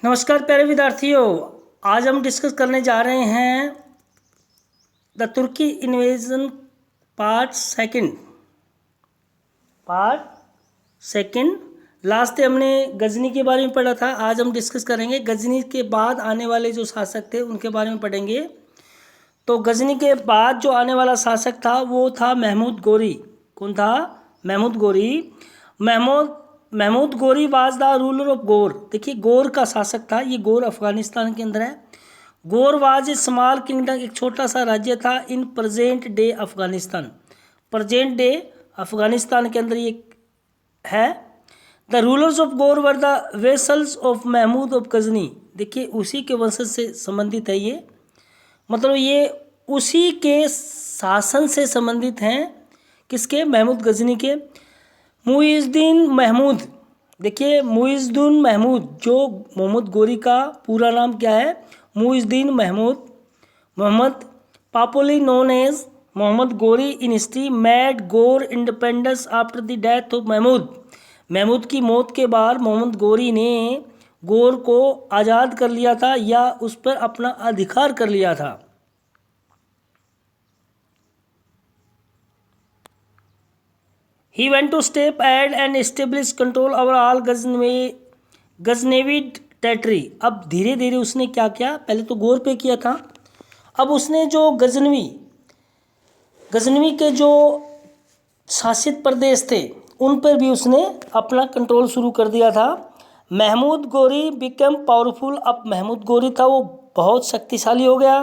नमस्कार प्यारे विद्यार्थियों, आज हम डिस्कस करने जा रहे हैं द तुर्की invasion part second. Last time हमने गजनी के बारे में पढ़ा था। आज हम डिस्कस करेंगे गजनी के बाद आने वाले जो शासक थे उनके बारे में पढ़ेंगे। तो गजनी के बाद जो आने वाला शासक था वो था महमूद गोरी। कौन था? महमूद गोरी। Mahmood Ghori was the ruler of गोर। देखिए, गोर का शासक था। ये गोर अफगानिस्तान के अंदर है। गोर वाज ए स्मॉल किंगडम, एक छोटा सा राज्य था in present day Afghanistan. Present day Afghanistan के अंदर ये है। The rulers of Ghor were the vassals of Mahmud of Ghazni. देखिए, उसी के वंशज से संबंधित है ये, मतलब ये उसी के शासन से संबंधित हैं। किसके? महमूद गजनी के। मुइज़ुद्दीन महमूद। देखिए, मुइज़ुद्दीन महमूद, जो मोहम्मद गोरी का पूरा नाम क्या है? Muizuddin Mahmud Mohammad, popularly known as Mohammad Ghori in history, made Ghor independence after the death of Mahmud. Mahmud की मौत के बाद मोहम्मद गोरी ने गोर को आज़ाद कर लिया था या उस पर अपना अधिकार कर लिया था। He went to step ahead and established control over all Ghaznavi territory. अब धीरे धीरे उसने क्या किया? पहले तो गोर पे किया था, अब उसने जो गजनवी के जो शासित प्रदेश थे उन पर भी उसने अपना कंट्रोल शुरू कर दिया था। महमूद गोरी बिकम पावरफुल। अब महमूद गोरी था वो बहुत शक्तिशाली हो गया।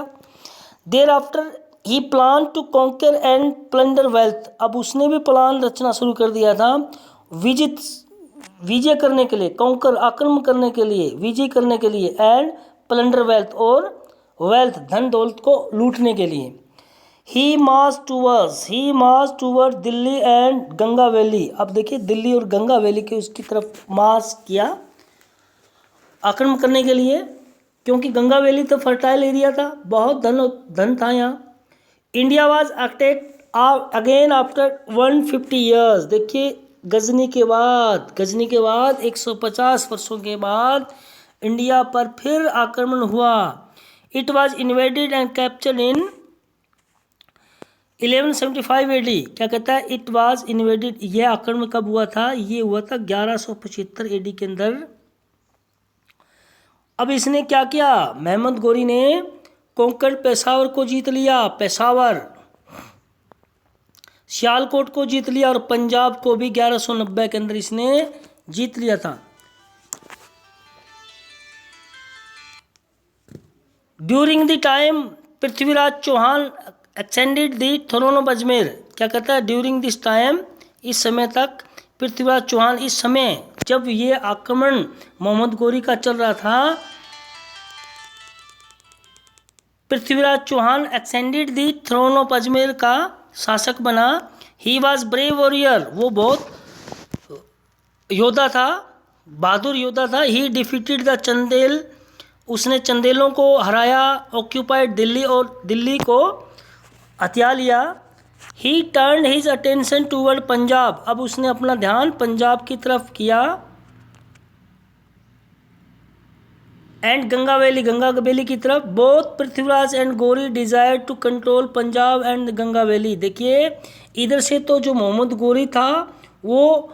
Thereafter he plan to conquer and plunder wealth. अब उसने भी प्लान रचना शुरू कर दिया था विजय करने के लिए, कॉन्कर आक्रमण करने के लिए, विजय करने के लिए, एंड प्लंडर वेल्थ और वेल्थ धन दौलत को लूटने के लिए। He march towards Delhi and Ganga valley. अब देखिए, दिल्ली और गंगा वैली के उसकी तरफ मार्च किया आक्रमण करने के लिए, क्योंकि गंगा वैली तो फर्टाइल एरिया था, बहुत धन था यहाँ। India was attacked again after 150 years. देखिए, गजनी के बाद 150 वर्षों के बाद इंडिया पर फिर आक्रमण हुआ। It was invaded and captured in 1175 AD. क्या कहता है? It was invaded. यह आक्रमण कब हुआ था? ये हुआ था 1175 एडी के अंदर। अब इसने क्या किया? महमूद गोरी ने कोंकण पेशावर को जीत लिया, पेशावर, सियालकोट को जीत लिया और पंजाब को भी 1190 के अंदर इसने जीत लिया था। During the time Prithviraj Chauhan extended the throne of Ajmer. क्या कहता है? ड्यूरिंग दिस टाइम, इस समय तक पृथ्वीराज चौहान, इस समय जब ये आक्रमण मोहम्मद गोरी का चल रहा था, Prithviraj Chauhan extended the throne of Ajmer का शासक बना। He was brave warrior. वो बहुत योद्धा था, बहादुर योद्धा था। He defeated the Chandel. उसने चंदेलों को हराया। ऑक्यूपाइड दिल्ली, और दिल्ली को हथिया लिया। ही turn his attention toward Punjab. अब उसने अपना ध्यान पंजाब की तरफ किया। एंड गंगा वैली की तरफ। Both Prithviraj and Ghori desire to control Punjab and Ganga valley. देखिए, इधर से तो जो मोहम्मद गोरी था वो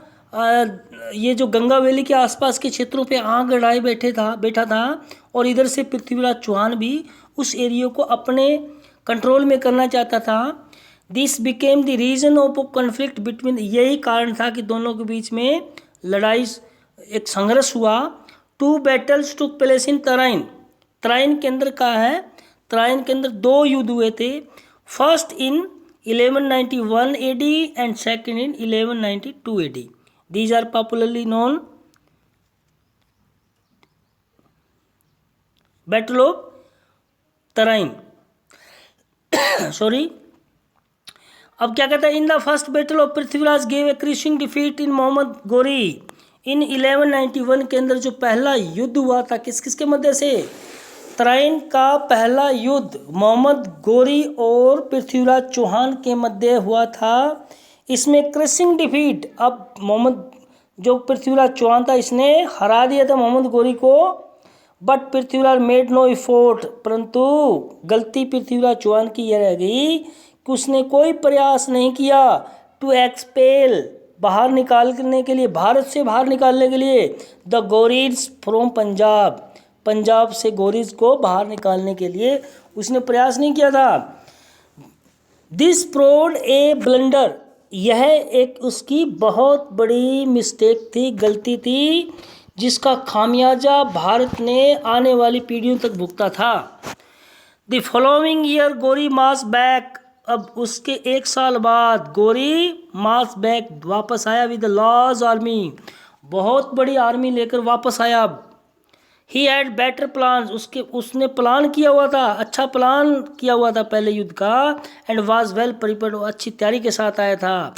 ये जो गंगा वैली के आसपास के क्षेत्रों पे आग गड़ाए बैठा था, और इधर से पृथ्वीराज चौहान भी उस एरिया को अपने कंट्रोल में करना चाहता था। This became the reason of conflict between. यही कारण था कि दोनों के बीच में लड़ाई, एक संघर्ष हुआ। Two battles took place in Tarain. Tarain के अंदर का है, तराइन के अंदर 2 युद्ध हुए थे। First in 1191 AD and second in 1192 AD. These are popularly known battle of Tarain. Sorry. अब क्या कहता है? In the first battle of Prithviraj gave a crushing defeat in Mohammad Ghori. In 1191 के अंदर जो पहला युद्ध हुआ था, किस किस के मध्य से? तराइन का पहला युद्ध मोहम्मद गोरी और पृथ्वीराज चौहान के मध्य हुआ था। इसमें क्रिशिंग डिफीट, अब मोहम्मद जो पृथ्वीराज चौहान था इसने हरा दिया था मोहम्मद गोरी को। But Prithviraj made no effort, परंतु गलती पृथ्वीराज चौहान की यह रह गई कि उसने कोई प्रयास नहीं किया टू एक्सपेल, बाहर निकालने के लिए, भारत से बाहर निकालने के लिए, द गोरीज फ्रॉम पंजाब, पंजाब से गोरीज को बाहर निकालने के लिए उसने प्रयास नहीं किया था। दिस प्रोड ए ब्लंडर, यह एक उसकी बहुत बड़ी मिस्टेक थी, गलती थी, जिसका खामियाजा भारत ने आने वाली पीढ़ियों तक भुगता था। द फॉलोइंग ईयर गोरी मार्च बैक, अब उसके एक साल बाद गोरी मार्च बैक वापस आया विद लार्ज आर्मी, बहुत बड़ी आर्मी लेकर वापस आया। ही हैड बेटर प्लान, उसने प्लान किया हुआ था, अच्छा प्लान किया हुआ था पहले युद्ध का, एंड वाज वेल प्रिपेयर्ड, अच्छी तैयारी के साथ आया था।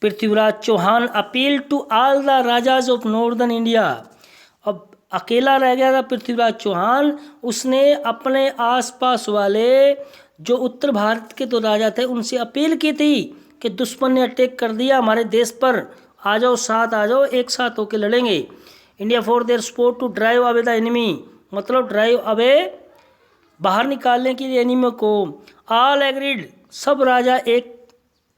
Prithviraj Chauhan appeal to all the rajas of northern India, अब अकेला रह गया था पृथ्वीराज चौहान, उसने अपने आसपास वाले जो उत्तर भारत के तो राजा थे उनसे अपील की थी कि दुश्मन ने अटैक कर दिया हमारे देश पर, आ जाओ साथ, आ जाओ एक साथ होकर लड़ेंगे। India for their support to drive away the enemy, मतलब ड्राइव अवे, बाहर निकालने के लिए एनिमी को। ऑल एग्रीड, सब राजा एक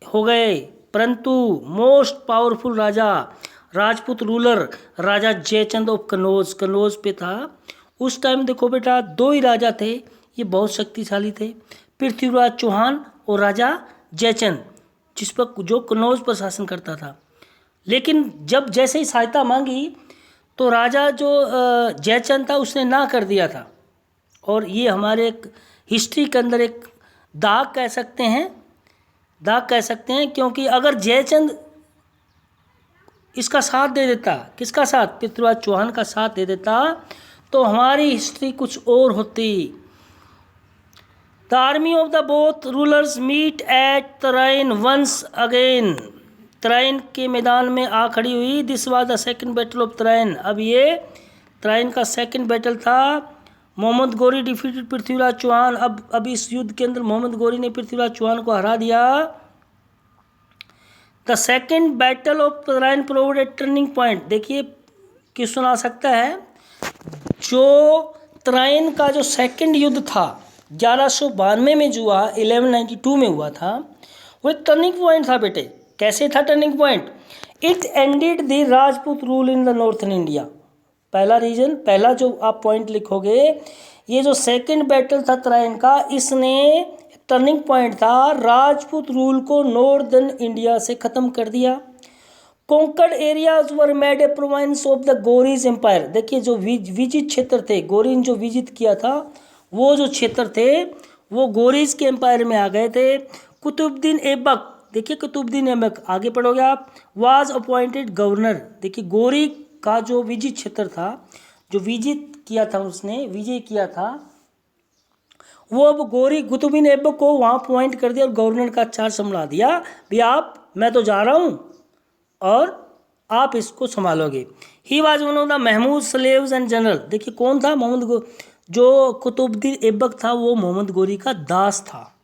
हो गए, परंतु most powerful Raja, Rajput ruler Raja Jaichand of Kannauj, Kannauj पे था उस टाइम। देखो बेटा, दो ही राजा थे, ये बहुत शक्तिशाली थे, पृथ्वीराज चौहान और राजा जयचंद, जिस पर जो कनौज पर शासन करता था। लेकिन जब जैसे ही सहायता मांगी तो राजा जो जयचंद था उसने ना कर दिया था, और ये हमारे एक हिस्ट्री के अंदर एक दाग कह सकते हैं, दाग कह सकते हैं, क्योंकि अगर जयचंद इसका साथ दे देता, किसका साथ, पृथ्वीराज चौहान का साथ दे देता, तो हमारी हिस्ट्री कुछ और होती। The army of the both rulers meet at Tarain once again, Tarain के मैदान में आ खड़ी हुई। This was the second battle of Tarain, अब ये तराइन का सेकंड बैटल था। मोहम्मद गोरी डिफीटेड पृथ्वीराज चौहान, अब इस युद्ध के अंदर मोहम्मद गोरी ने पृथ्वीराज चौहान को हरा दिया। The second battle of Tarain provide a turning point, देखिए क्वेश्चन आ सकता है, जो तराइन का जो सेकंड युद्ध था 1192 में जो हुआ, 1192 में हुआ था, वो एक टर्निंग पॉइंट था बेटे। कैसे था turning point? It ended the Rajput rule in the northern India, पहला रीजन, पहला जो आप पॉइंट लिखोगे, ये जो सेकंड बैटल था तराइन का, इसने टर्निंग पॉइंट था, राजपूत रूल को नॉर्दर्न इंडिया से ख़त्म कर दिया। Conquered areas were made a province of the Ghori's empire, देखिए जो विजित क्षेत्र थे, गोरीन जो विजित किया था, वो जो क्षेत्र थे वो गोरीज के एम्पायर में आ गए थे। कुतुबुद्दीन ऐबक, देखिए कुतुबुद्दीन ऐबक, आगे पढ़ोगे आप, वाज अपॉइंटेड गवर्नर, देखिए गोरी का जो विजित क्षेत्र था, जो विजित किया था, उसने विजय किया था, वो अब गोरी कुतुबुद्दीन ऐबक को वहाँ अपॉइंट कर दिया और गवर्नर का चार्ज संभाला दिया, भी आप, मैं तो जा रहा हूँ और आप इसको संभालोगे। He was one of the Mahmud slaves and general, देखिए कौन था, जो कुतुबुद्दीन ऐबक था वो मोहम्मद गोरी का दास था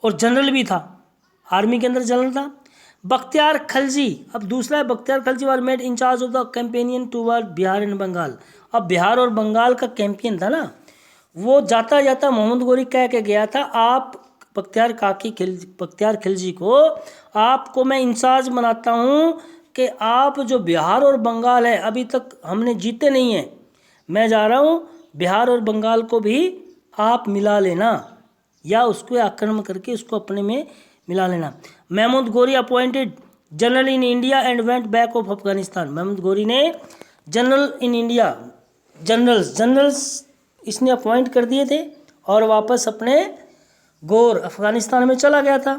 और जनरल भी था, आर्मी के अंदर जनरल था। बख्तियार खलजी, अब दूसरा है Bakhtiyar Khalji was made in charge of the campaign toward Bihar and Bengal, अब बिहार और बंगाल का कैंपियन था ना, वो जाता जाता मोहम्मद गोरी कह के गया था, आप बख्तियार खिलजी को, आपको मैं इंचार्ज बनाता हूँ कि आप जो बिहार और बंगाल है, अभी तक हमने जीते नहीं हैं, मैं जा रहा हूँ, बिहार और बंगाल को भी आप मिला लेना, या उसको आक्रमण करके उसको अपने में मिला लेना। Mahmud Ghori appointed general in India and went back of Afghanistan, Mahmud Ghori ने जनरल इन इंडिया, जनरल्स इसने अपॉइंट कर दिए थे और वापस अपने गोर अफगानिस्तान में चला गया था।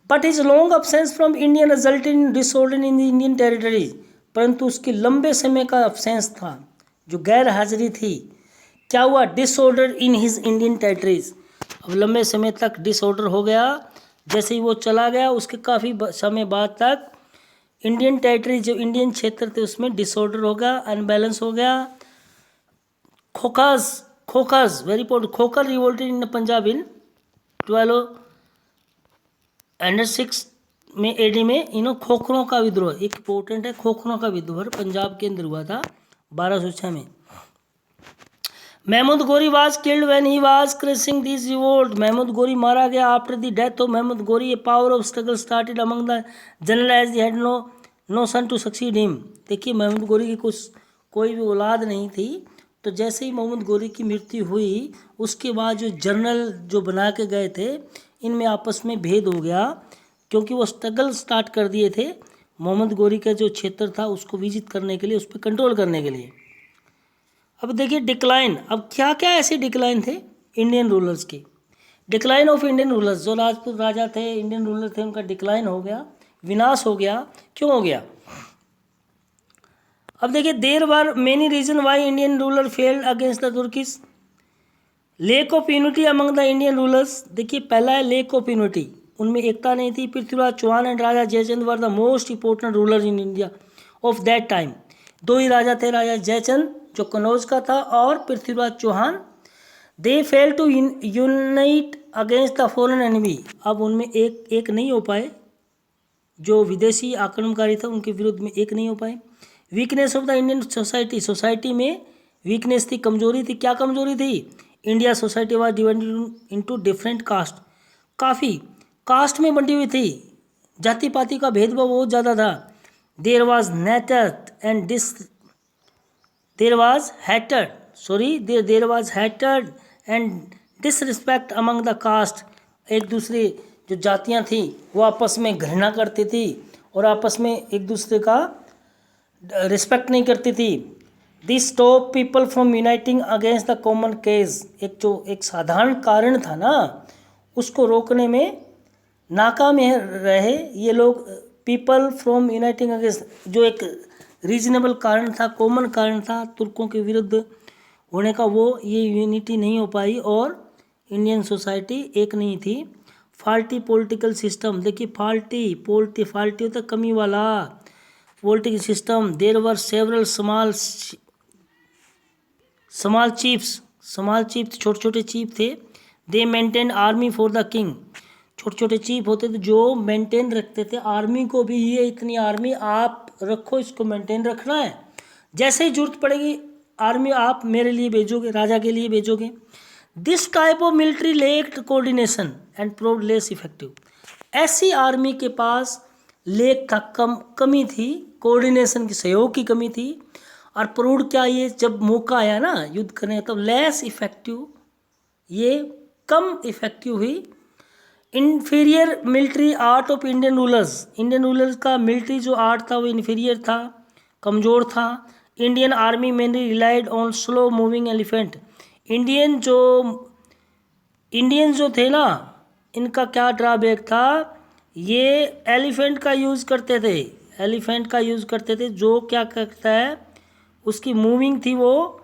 But is long absence from Indian resulted in disorder in the Indian territories, परंतु उसकी लंबे समय का अब्सेंस था, जो गैर हाजिरी थी, क्या हुआ, disorder in his Indian territories, अब लंबे समय तक डिसऑर्डर हो गया, जैसे ही वो चला गया उसके काफ़ी समय बाद तक इंडियन टेरिटरी, जो इंडियन क्षेत्र थे उसमें डिसऑर्डर हो गया, अनबैलेंस हो गया। खोखर्स वेरी इंपॉर्टेंट, खोखर रिवोल्टेड इन पंजाब इन 1206 में एडी में, इन्हों खोखरों का विद्रोह, एक इंपॉर्टेंट है, खोखरों का विद्रोह पंजाब के अंदर हुआ था 1206 में। Mahmud Ghori was killed when he was crushing this revolt. Mahmud Ghori मारा गया after the death of Mahmud Ghori. A power of struggle started among the general as he had no son to succeed him. देखिए महमूद गोरी की कोई भी औलाद नहीं थी, तो जैसे ही महमूद गोरी की मृत्यु हुई उसके बाद जो जनरल जो बना के गए थे इनमें आपस में भेद हो गया, क्योंकि वो स्ट्रगल स्टार्ट कर दिए थे मोहम्मद गोरी का जो क्षेत्र था उसको विजित करने के लिए, उस पर कंट्रोल करने के लिए। अब देखिए डिक्लाइन, अब क्या क्या ऐसे डिक्लाइन थे इंडियन रूलर्स के। डिक्लाइन ऑफ इंडियन रूलर्स, जो राजपूत राजा थे, इंडियन रूलर थे, उनका डिक्लाइन हो गया, विनाश हो गया। क्यों हो गया? अब देखिए there were many reason why Indian ruler failed against the Turkish. Lack of unity among the Indian rulers. देखिए पहला है लेक ऑफ यूनिटी, उनमें एकता नहीं थी। Prithviraj Chauhan and Raja Jaichand were the most important ruler in India of that time. दो ही राजा थे, राजा जयचंद जो कनौज का था और Prithviraj Chauhan. They fail to unite against the foreign enemy. अब उनमें एक नहीं हो पाए, जो विदेशी आक्रमणकारी था उनके विरुद्ध में एक नहीं हो पाए। Weakness of the Indian society, society में वीकनेस थी, कमजोरी थी। क्या कमजोरी थी? India society was divided into different caste, काफ़ी कास्ट में बंटी हुई थी, जाति पाति का भेदभाव बहुत ज़्यादा था। There was netted and there was hated and disrespect among the caste. एक दूसरे जो जातियां थी वो आपस में घृणा करती थी और आपस में एक दूसरे का रिस्पेक्ट नहीं करती थी। This stop people from uniting against the common cause. एक साधारण कारण था ना, उसको रोकने में नाकाम रहे ये लोग। पीपल फ्रॉम यूनाइटिंग अगेंस्ट, जो एक रीजनेबल कारण था, कॉमन कारण था तुर्कों के विरुद्ध होने का, वो ये यूनिटी नहीं हो पाई और इंडियन सोसाइटी एक नहीं थी। फाल्टी पॉलिटिकल सिस्टम, देखिए फाल्टी होता कमी वाला political system. There were several small chiefs, छोटे छोटे चीफ थे। They maintain army for the king, छोटे छोटे चीफ होते थे जो मेंटेन रखते थे आर्मी को भी। ये इतनी आर्मी आप रखो, इसको मेंटेन रखना है, जैसे ही जरूरत पड़ेगी आर्मी आप मेरे लिए भेजोगे, राजा के लिए भेजोगे। This type of military lacked coordination and proved less effective. ऐसी आर्मी के पास लेक था, कमी थी, कोऑर्डिनेशन की, सहयोग की कमी थी। और प्रूव्ड क्या, ये जब मौका आया ना युद्ध करने तब लेस इफेक्टिव, ये कम इफेक्टिव हुई। Inferior military art of Indian rulers का मिलिट्री जो आर्ट था वो इन्फीरियर था, कमज़ोर था। Indian army mainly relied on slow moving elephant. Indian जो थे ना, इनका क्या ड्रॉबैक था, ये एलिफेंट का यूज़ करते थे, जो क्या करता है उसकी मूविंग थी वो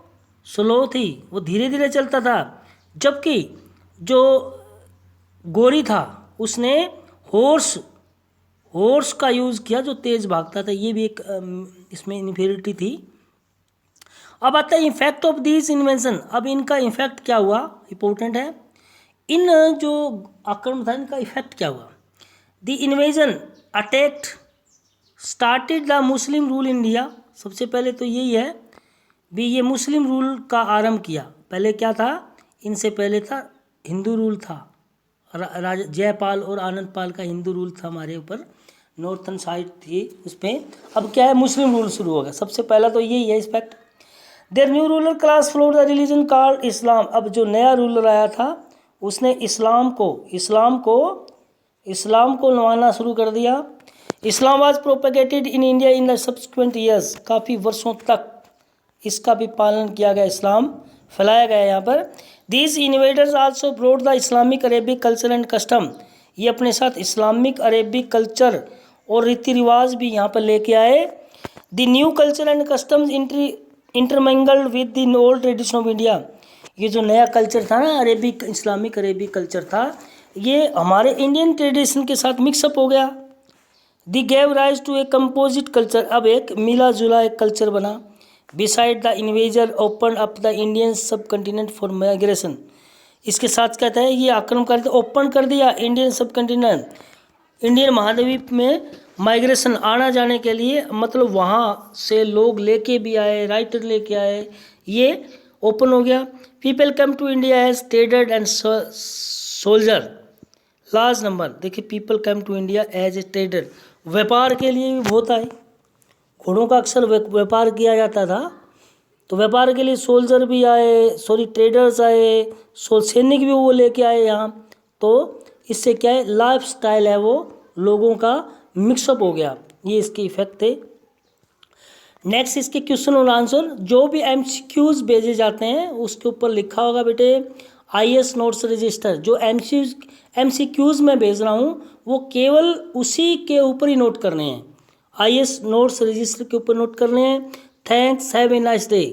स्लो थी, वो धीरे धीरे चलता था। जबकि जो गोरी था उसने हॉर्स का यूज़ किया जो तेज़ भागता था। ये भी एक इसमें इन्फीरियरिटी थी। अब आता है इफेक्ट ऑफ दिस इन्वेंशन। अब इनका इफेक्ट क्या हुआ, इंपॉर्टेंट है। इन जो आक्रमण था इनका इफेक्ट क्या हुआ। The invasion attacked started the Muslim rule India. सबसे पहले तो यही है भी, ये मुस्लिम रूल का आरंभ किया। पहले क्या था, इनसे पहले था हिंदू रूल था, राजा जयपाल और आनंदपाल का हिंदू रूल था हमारे ऊपर, नॉर्थन साइड थी उस पर। अब क्या है, मुस्लिम रूल शुरू हो गया। सबसे पहला तो यही है aspect. Their new ruler class floor the religion called Islam. अब जो नया रूलर आया था उसने इस्लाम को नवाना शुरू कर दिया। Islam was propagated in India in the subsequent years. काफ़ी वर्षों तक इसका भी पालन किया गया, इस्लाम फैलाया गया यहाँ पर। These invaders also brought the Islamic Arabic culture and custom. ये अपने साथ इस्लामिक अरेबिक कल्चर और रीति रिवाज भी यहाँ पर लेके आए। The new culture and customs intermingled with the old tradition of India. ये जो नया कल्चर था ना, इस्लामिक अरेबिक कल्चर था, ये हमारे इंडियन ट्रेडिशन के साथ मिक्सअप हो गया। They gave rise to a composite culture. अब एक मिला जुला एक कल्चर बना। Beside the invader open up the Indian subcontinent for migration. इसके साथ कहता है ये आक्रमणकारी ओपन कर दिया इंडियन सब कंटिनेंट, इंडियन महाद्वीप में माइग्रेशन आना जाने के लिए, मतलब वहाँ से लोग लेके भी आए, राइटर लेके आए ये, ओपन हो गया। People come to India as trader and soldier. Last number देखिए, people come to India as a trader, व्यापार के लिए भी बहुत आए। घोड़ों का अक्सर व्यापार किया जाता था, तो व्यापार के लिए सोल्जर भी आए, ट्रेडर्स आए, सैनिक भी वो लेके आए यहाँ। तो इससे क्या है, लाइफ स्टाइल है वो लोगों का मिक्सअप हो गया, ये इसके इफेक्ट थे। नेक्स्ट इसके क्वेश्चन और आंसर, जो भी एमसीक्यूज भेजे जाते हैं उसके ऊपर लिखा होगा बेटे आईएएस नोट्स रजिस्टर। जो एमसीक्यूज मैं भेज रहा हूँ वो केवल उसी के ऊपर ही नोट करने हैं, आईएएस नोट्स रजिस्टर के ऊपर नोट करने हैं। Thanks, have a nice day.